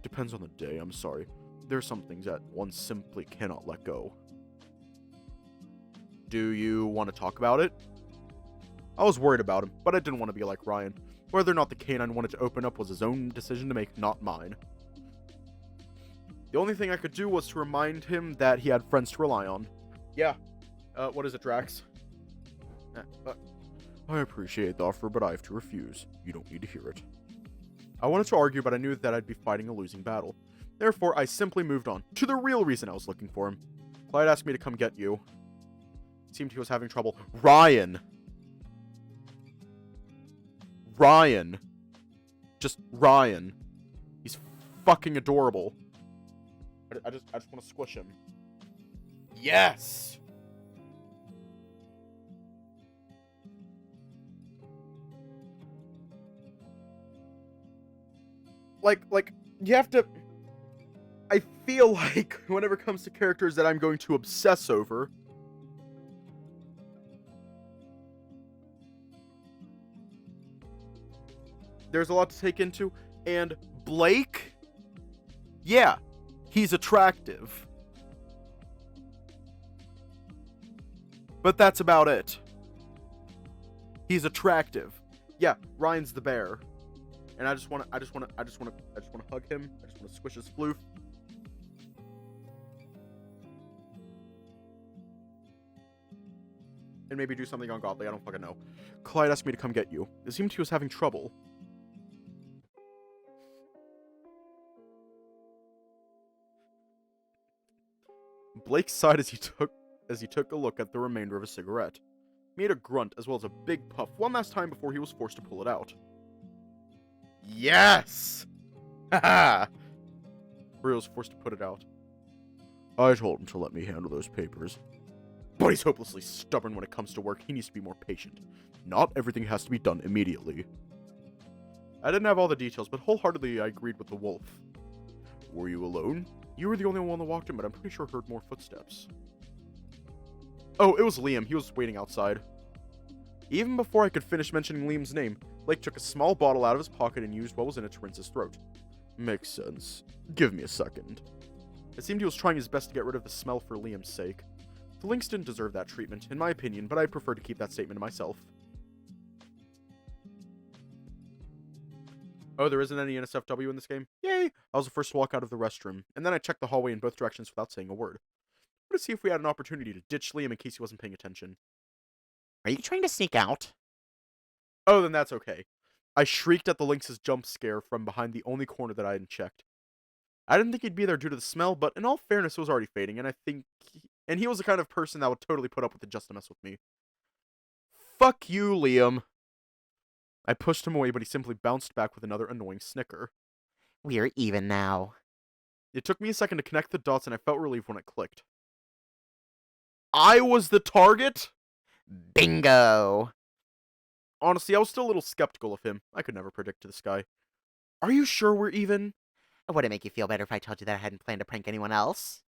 Depends on the day, I'm sorry. There are some things that one simply cannot let go. Do you want to talk about it? I was worried about him, but I didn't want to be like Ryan. Whether or not the canine wanted to open up was his own decision to make, not mine. The only thing I could do was to remind him that he had friends to rely on. Yeah. What is it, Drax? I appreciate the offer, but I have to refuse. You don't need to hear it. I wanted to argue, but I knew that I'd be fighting a losing battle. Therefore, I simply moved on to the real reason I was looking for him. Clyde asked me to come get you. It seemed he was having trouble. Ryan! Ryan. Just Ryan. He's fucking adorable. I just want to squish him. Yes! Like, you have to... I feel like whenever it comes to characters that I'm going to obsess over, there's a lot to take into, and Blake, yeah, he's attractive. But that's about it. He's attractive. Yeah, Ryan's the bear. And I just want to hug him. I just want to squish his floof. And maybe do something ungodly, I don't fucking know. Clyde asked me to come get you. It seemed he was having trouble. Blake sighed as he took a look at the remainder of his cigarette. He made a grunt as well as a big puff one last time before he was forced to pull it out. Yes! Haha! Rio was forced to put it out. I told him to let me handle those papers. But he's hopelessly stubborn when it comes to work. He needs to be more patient. Not everything has to be done immediately. I didn't have all the details, but wholeheartedly I agreed with the wolf. Were you alone? You were the only one that walked in, but I'm pretty sure I heard more footsteps. Oh, it was Liam. He was waiting outside. Even before I could finish mentioning Liam's name, Blake took a small bottle out of his pocket and used what was in it to rinse his throat. Makes sense. Give me a second. It seemed he was trying his best to get rid of the smell for Liam's sake. The Lynx didn't deserve that treatment, in my opinion, but I'd prefer to keep that statement to myself. Oh, there isn't any NSFW in this game? Yay! I was the first to walk out of the restroom, and then I checked the hallway in both directions without saying a word. I wanted to see if we had an opportunity to ditch Liam in case he wasn't paying attention. Are you trying to sneak out? Oh, then that's okay. I shrieked at the Lynx's jump scare from behind the only corner that I hadn't checked. I didn't think he'd be there due to the smell, but in all fairness, it was already fading, and he was the kind of person that would totally put up with it just to mess with me. Fuck you, Liam. I pushed him away, but he simply bounced back with another annoying snicker. We're even now. It took me a second to connect the dots, and I felt relieved when it clicked. I was the target? Bingo! Honestly, I was still a little skeptical of him. I could never predict this guy. Are you sure we're even? Would it make you feel better if I told you that I hadn't planned to prank anyone else?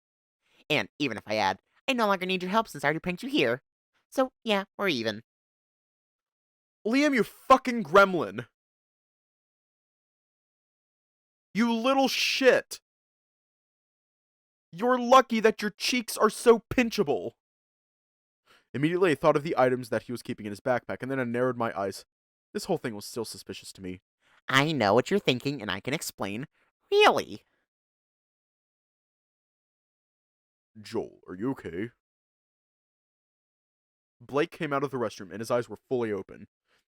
And even if I had, I no longer need your help since I already pranked you here. So, yeah, we're even. Liam, you fucking gremlin. You little shit. You're lucky that your cheeks are so pinchable. Immediately I thought of the items that he was keeping in his backpack, and then I narrowed my eyes. This whole thing was still suspicious to me. I know what you're thinking, and I can explain. Really? Joel, are you okay? Blake came out of the restroom, and his eyes were fully open.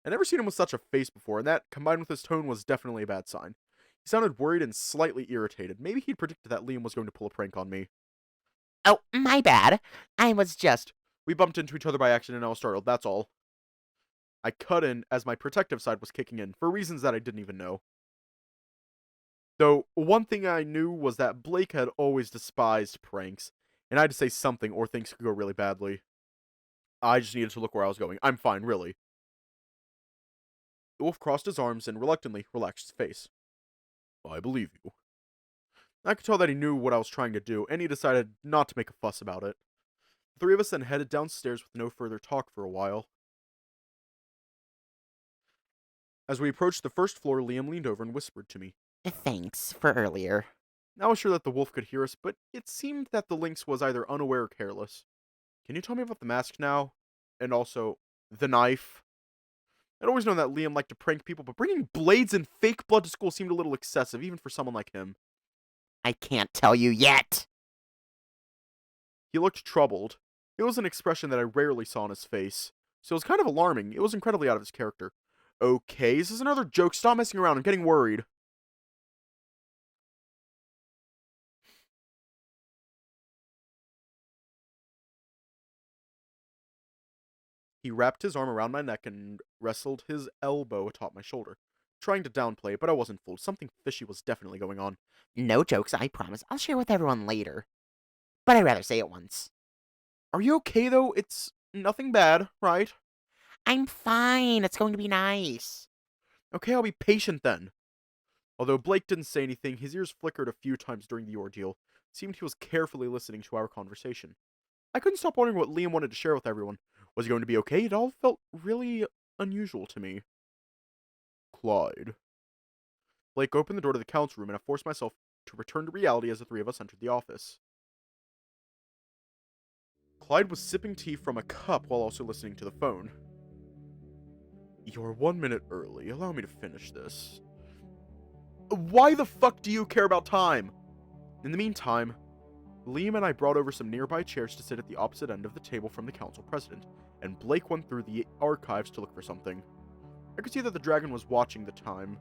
I'd never seen him with such a face before, and that, combined with his tone, was definitely a bad sign. He sounded worried and slightly irritated. Maybe he'd predicted that Liam was going to pull a prank on me. Oh, my bad. I was just... We bumped into each other by accident and I was startled, that's all. I cut in as my protective side was kicking in, for reasons that I didn't even know. Though, one thing I knew was that Blake had always despised pranks, and I had to say something or things could go really badly. I just needed to look where I was going. I'm fine, really. The wolf crossed his arms and reluctantly relaxed his face. I believe you. I could tell that he knew what I was trying to do, and he decided not to make a fuss about it. The three of us then headed downstairs with no further talk for a while. As we approached the first floor, Liam leaned over and whispered to me. Thanks for earlier. I was sure that the wolf could hear us, but it seemed that the lynx was either unaware or careless. Can you tell me about the mask now? And also, the knife? I'd always known that Liam liked to prank people, but bringing blades and fake blood to school seemed a little excessive, even for someone like him. I can't tell you yet. He looked troubled. It was an expression that I rarely saw on his face, so it was kind of alarming. It was incredibly out of his character. Okay, this is another joke. Stop messing around. I'm getting worried. He wrapped his arm around my neck and wrestled his elbow atop my shoulder, trying to downplay it, but I wasn't fooled. Something fishy was definitely going on. No jokes, I promise. I'll share with everyone later. But I'd rather say it once. Are you okay, though? It's nothing bad, right? I'm fine. It's going to be nice. Okay, I'll be patient then. Although Blake didn't say anything, his ears flickered a few times during the ordeal. It seemed he was carefully listening to our conversation. I couldn't stop wondering what Liam wanted to share with everyone. Was he going to be okay? It all felt really unusual to me. Clyde. Blake opened the door to the council room, and I forced myself to return to reality as the three of us entered the office. Clyde was sipping tea from a cup while also listening to the phone. You're 1 minute early. Allow me to finish this. Why the fuck do you care about time? In the meantime, Liam and I brought over some nearby chairs to sit at the opposite end of the table from the council president, and Blake went through the archives to look for something. I could see that the dragon was watching the time.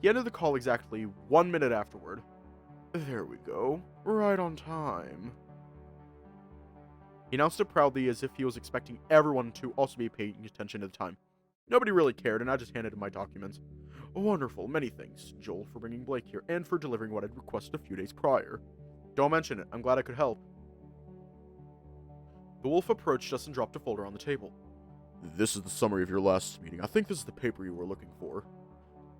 He ended the call exactly 1 minute afterward. There we go. Right on time. He announced it proudly as if he was expecting everyone to also be paying attention to the time. Nobody really cared, and I just handed him my documents. Wonderful, many thanks, Joel, for bringing Blake here, and for delivering what I'd requested a few days prior. Don't mention it, I'm glad I could help. The wolf approached us and dropped a folder on the table. This is the summary of your last meeting. I think this is the paper you were looking for.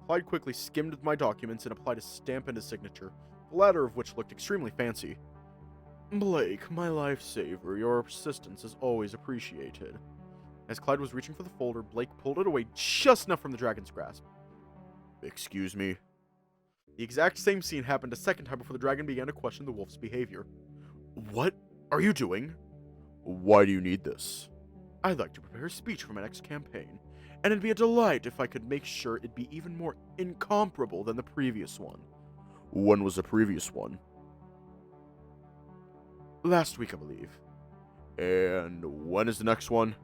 Clyde quickly skimmed my documents and applied a stamp and a signature, the latter of which looked extremely fancy. Blake, my lifesaver, your persistence is always appreciated. As Clyde was reaching for the folder, Blake pulled it away just enough from the dragon's grasp. Excuse me. The exact same scene happened a second time before the dragon began to question the wolf's behavior. What are you doing? Why do you need this? I'd like to prepare a speech for my next campaign, and it'd be a delight if I could make sure it'd be even more incomparable than the previous one. When was the previous one? Last week, I believe. And when is the next one?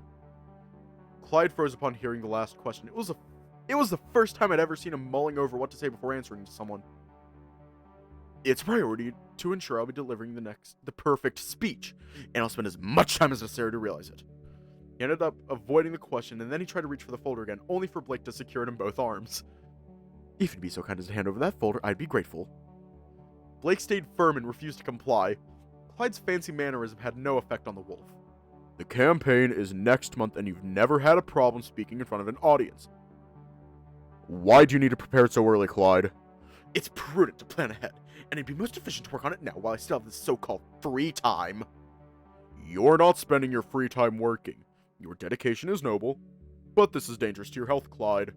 Clyde froze upon hearing the last question. It was the first time I'd ever seen him mulling over what to say before answering to someone. It's a priority to ensure I'll be delivering the perfect speech, and I'll spend as much time as necessary to realize it. He ended up avoiding the question, and then he tried to reach for the folder again, only for Blake to secure it in both arms. If you'd be so kind as to hand over that folder, I'd be grateful. Blake stayed firm and refused to comply. Clyde's fancy mannerism had no effect on the wolf. The campaign is next month, and you've never had a problem speaking in front of an audience. Why do you need to prepare it so early, Clyde? It's prudent to plan ahead, and it'd be most efficient to work on it now while I still have this so-called free time. You're not spending your free time working. Your dedication is noble, but this is dangerous to your health, Clyde.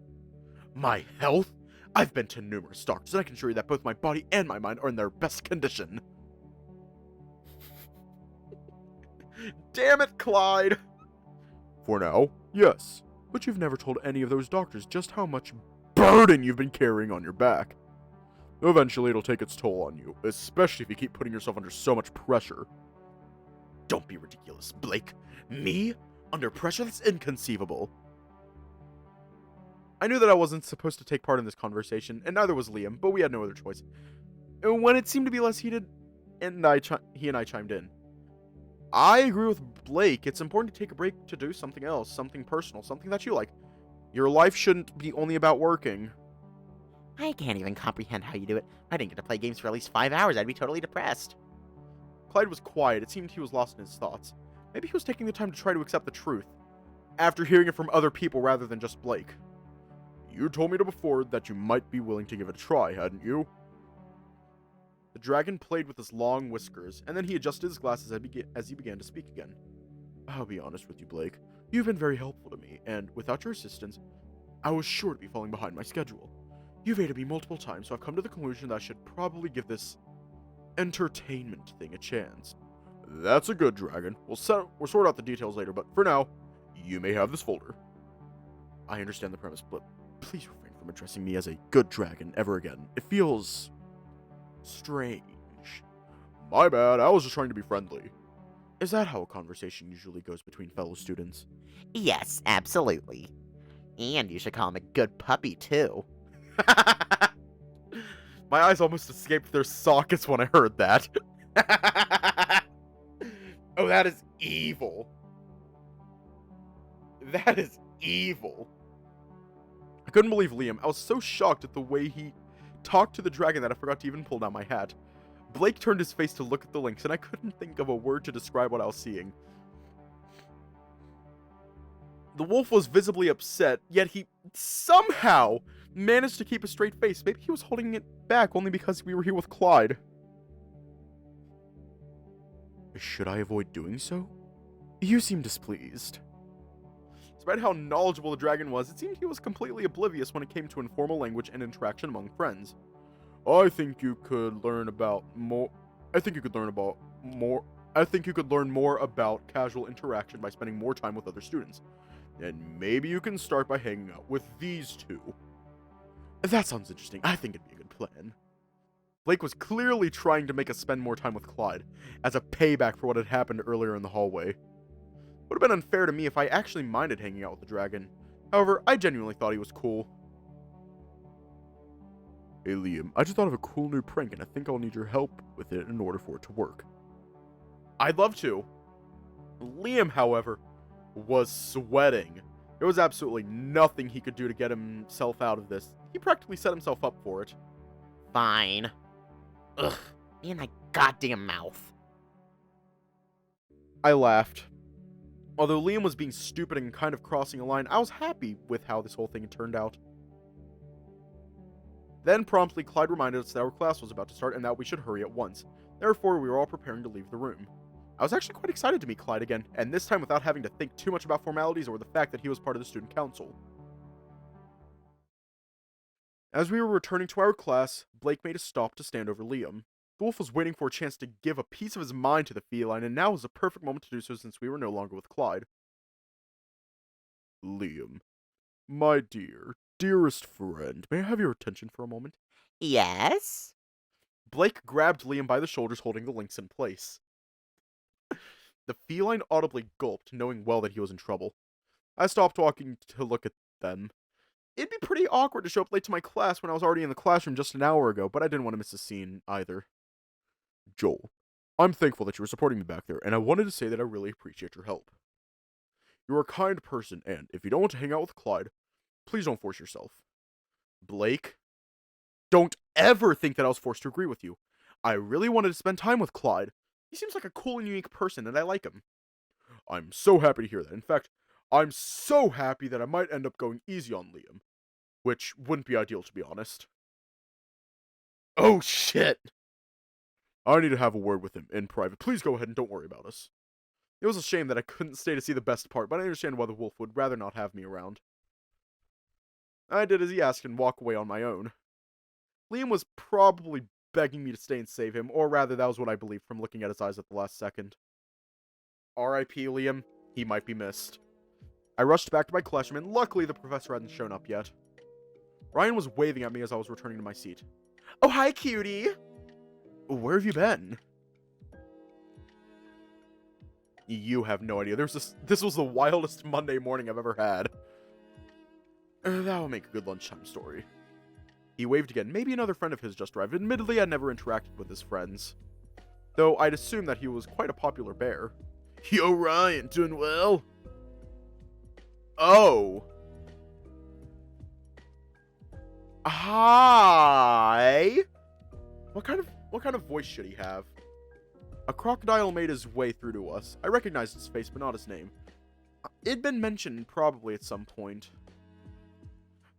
My health? I've been to numerous doctors, and I can assure you that both my body and my mind are in their best condition. Damn it, Clyde! For now, yes, but you've never told any of those doctors just how much burden you've been carrying on your back. Eventually, it'll take its toll on you, especially if you keep putting yourself under so much pressure. Don't be ridiculous, Blake. Me? Under pressure? That's inconceivable. I knew that I wasn't supposed to take part in this conversation, and neither was Liam, but we had no other choice. And when it seemed to be less heated, he and I chimed in. I agree with Blake. It's important to take a break to do something else, something personal, something that you like. Your life shouldn't be only about working. I can't even comprehend how you do it. If I didn't get to play games for at least 5 hours, I'd be totally depressed. Clyde was quiet. It seemed he was lost in his thoughts. Maybe he was taking the time to try to accept the truth, after hearing it from other people rather than just Blake. You told me before that you might be willing to give it a try, hadn't you? The dragon played with his long whiskers, and then he adjusted his glasses as he began to speak again. I'll be honest with you, Blake. You've been very helpful to me, and without your assistance, I was sure to be falling behind my schedule. You've aided me multiple times, so I've come to the conclusion that I should probably give this entertainment thing a chance. That's a good, dragon. We'll sort out the details later, but for now, you may have this folder. I understand the premise, but please refrain from addressing me as a good dragon ever again. It feels strange. My bad, I was just trying to be friendly. Is that how a conversation usually goes between fellow students? Yes, absolutely. And you should call him a good puppy, too. My eyes almost escaped their sockets when I heard that. Oh, that is evil. That is evil. I couldn't believe Liam. I was so shocked at the way he talked to the dragon that I forgot to even pull down my hat. Blake turned his face to look at the lynx, and I couldn't think of a word to describe what I was seeing. The wolf was visibly upset, yet he somehow managed to keep a straight face. Maybe he was holding it back only because we were here with Clyde. Should I avoid doing so? You seem displeased. Despite how knowledgeable the dragon was, it seemed he was completely oblivious when it came to informal language and interaction among friends. I think you could learn more about casual interaction by spending more time with other students. And maybe you can start by hanging out with these two. That sounds interesting. I think it'd be a good plan. Blake was clearly trying to make us spend more time with Clyde, as a payback for what had happened earlier in the hallway. Would have been unfair to me if I actually minded hanging out with the dragon. However, I genuinely thought he was cool. Hey Liam, I just thought of a cool new prank and I think I'll need your help with it in order for it to work. I'd love to. Liam, however, was sweating. There was absolutely nothing he could do to get himself out of this. He practically set himself up for it. Fine. Ugh, in my goddamn mouth. I laughed. Although Liam was being stupid and kind of crossing a line, I was happy with how this whole thing had turned out. Then promptly Clyde reminded us that our class was about to start and that we should hurry at once. Therefore, we were all preparing to leave the room. I was actually quite excited to meet Clyde again, and this time without having to think too much about formalities or the fact that he was part of the student council. As we were returning to our class, Blake made a stop to stand over Liam. The wolf was waiting for a chance to give a piece of his mind to the feline, and now was a perfect moment to do so since we were no longer with Clyde. Liam, my dearest friend, may I have your attention for a moment? Yes? Blake grabbed Liam by the shoulders, holding the lynx in place. The feline audibly gulped, knowing well that he was in trouble. I stopped walking to look at them. It'd be pretty awkward to show up late to my class when I was already in the classroom just an hour ago, but I didn't want to miss the scene either. Joel, I'm thankful that you were supporting me back there, and I wanted to say that I really appreciate your help. You're a kind person, and if you don't want to hang out with Clyde, please don't force yourself. Blake, don't ever think that I was forced to agree with you. I really wanted to spend time with Clyde. He seems like a cool and unique person, and I like him. I'm so happy to hear that. In fact, I'm so happy that I might end up going easy on Liam. Which wouldn't be ideal, to be honest. Oh, shit! I need to have a word with him in private. Please go ahead and don't worry about us. It was a shame that I couldn't stay to see the best part, but I understand why the wolf would rather not have me around. I did as he asked and walked away on my own. Liam was probably begging me to stay and save him, or rather that was what I believed from looking at his eyes at the last second. R.I.P. Liam, he might be missed. I rushed back to my classroom, and luckily the professor hadn't shown up yet. Ryan was waving at me as I was returning to my seat. Oh, hi, cutie! Where have you been? You have no idea. This was the wildest Monday morning I've ever had. That will make a good lunchtime story. He waved again. Maybe another friend of his just arrived. Admittedly, I'd never interacted with his friends, though I'd assumed that he was quite a popular bear. Yo, Ryan, doing well? Oh. Hi. What kind of voice should he have? A crocodile made his way through to us. I recognized his face, but not his name. It'd been mentioned probably at some point.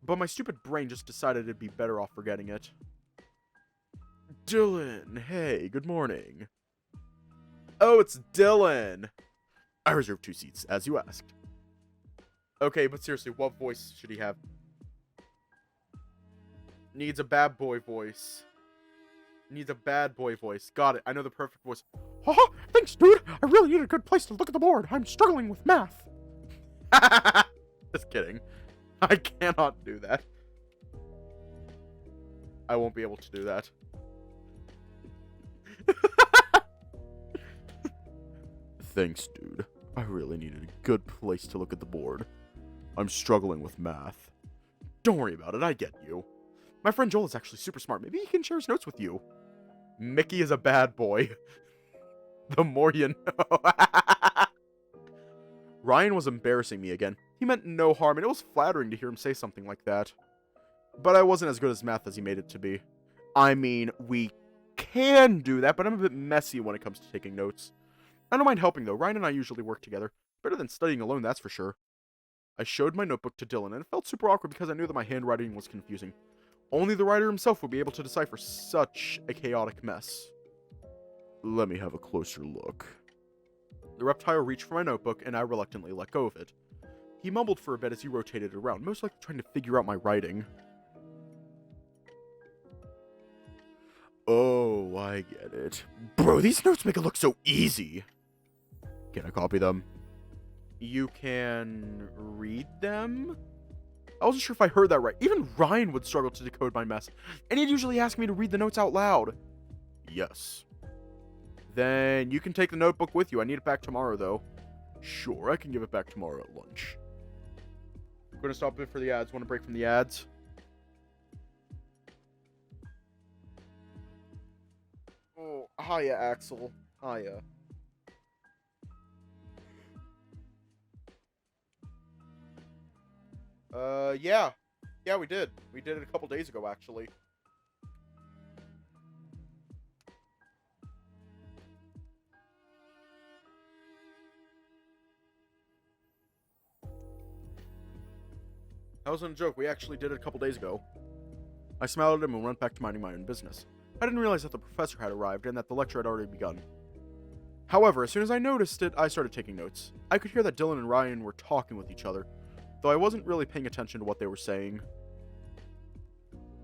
But my stupid brain just decided it'd be better off forgetting it. Dylan, hey, good morning. Oh, it's Dylan. I reserved 2 seats, as you asked. Okay, but seriously, what voice should he have? Needs a bad boy voice. Needs a bad boy voice. Got it. I know the perfect voice. Haha, thanks, dude. I really need a good place to look at the board. I'm struggling with math. Just kidding. I cannot do that. I won't be able to do that. Thanks, dude. I really needed a good place to look at the board. I'm struggling with math. Don't worry about it, I get you. My friend Joel is actually super smart. Maybe he can share his notes with you. Mickey is a bad boy. The more you know. Ryan was embarrassing me again. He meant no harm, and it was flattering to hear him say something like that. But I wasn't as good as math as he made it to be. I mean, we can do that, but I'm a bit messy when it comes to taking notes. I don't mind helping, though. Ryan and I usually work together. Better than studying alone, that's for sure. I showed my notebook to Dylan, and it felt super awkward because I knew that my handwriting was confusing. Only the writer himself would be able to decipher such a chaotic mess. Let me have a closer look. The reptile reached for my notebook, and I reluctantly let go of it. He mumbled for a bit as he rotated it around, most likely trying to figure out my writing. Oh, I get it. Bro, these notes make it look so easy. Can I copy them? You can read them? I wasn't sure if I heard that right. Even Ryan would struggle to decode my mess, and he'd usually ask me to read the notes out loud. Yes. Then you can take the notebook with you. I need it back tomorrow, though. Sure, I can give it back tomorrow at lunch. I'm going to stop a bit for the ads. Want a break from the ads? Oh, hiya, Axel. Hiya. Yeah. Yeah, we did. We did it a couple days ago, actually. That wasn't a joke. We actually did it a couple days ago. I smiled at him and went back to minding my own business. I didn't realize that the professor had arrived and that the lecture had already begun. However, as soon as I noticed it, I started taking notes. I could hear that Dylan and Ryan were talking with each other, though I wasn't really paying attention to what they were saying.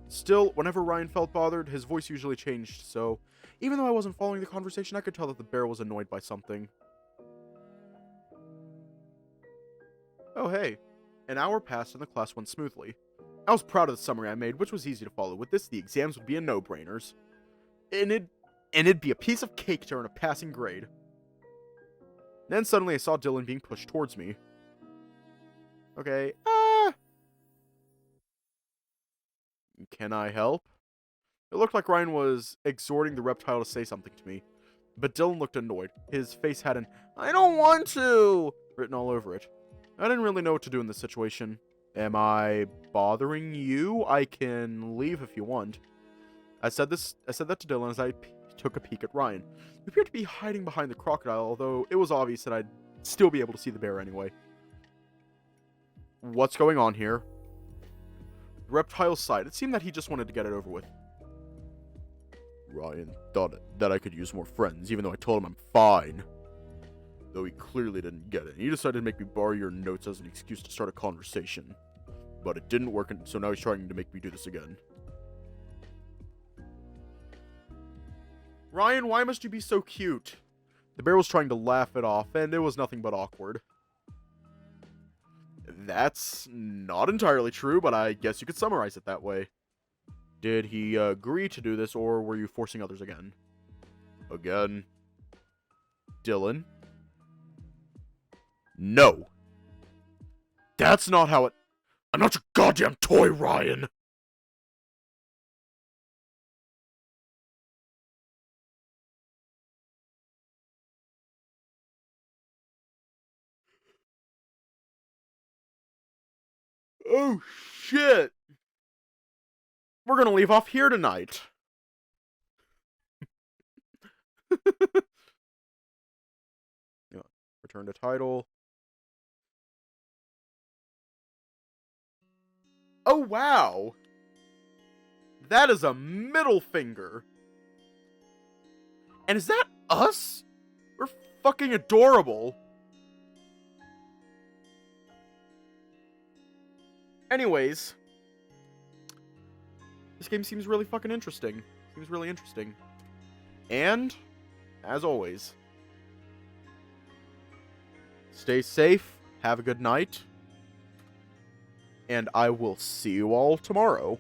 Still, whenever Ryan felt bothered, his voice usually changed, so even though I wasn't following the conversation, I could tell that the bear was annoyed by something. Oh hey. An hour passed and the class went smoothly. I was proud of the summary I made, which was easy to follow. With this, the exams would be a no-brainers. And it'd be a piece of cake to earn a passing grade. Then suddenly I saw Dylan being pushed towards me. Okay, can I help? It looked like Ryan was exhorting the reptile to say something to me. But Dylan looked annoyed. His face had an "I don't want to" written all over it. I didn't really know what to do in this situation. Am I bothering you? I can leave if you want. I said that to Dylan as I took a peek at Ryan, who appeared to be hiding behind the crocodile, although it was obvious that I'd still be able to see the bear anyway. What's going on here? The reptile sighed. It seemed that he just wanted to get it over with. Ryan thought that I could use more friends, even though I told him I'm fine. Though he clearly didn't get it. He decided to make me borrow your notes as an excuse to start a conversation. But it didn't work, and so now he's trying to make me do this again. Ryan, why must you be so cute? The bear was trying to laugh it off, and it was nothing but awkward. That's not entirely true, but I guess you could summarize it that way. Did he agree to do this, or were you forcing others again? Again? Dylan? No. That's not how it... I'm not your goddamn toy, Ryan! Oh, shit! we're gonna leave off here tonight. Yeah, return to title. Oh, wow! That is a middle finger. And is that us? We're fucking adorable. Anyways, this game seems really fucking interesting. Seems really interesting. And, as always, stay safe, have a good night, and I will see you all tomorrow.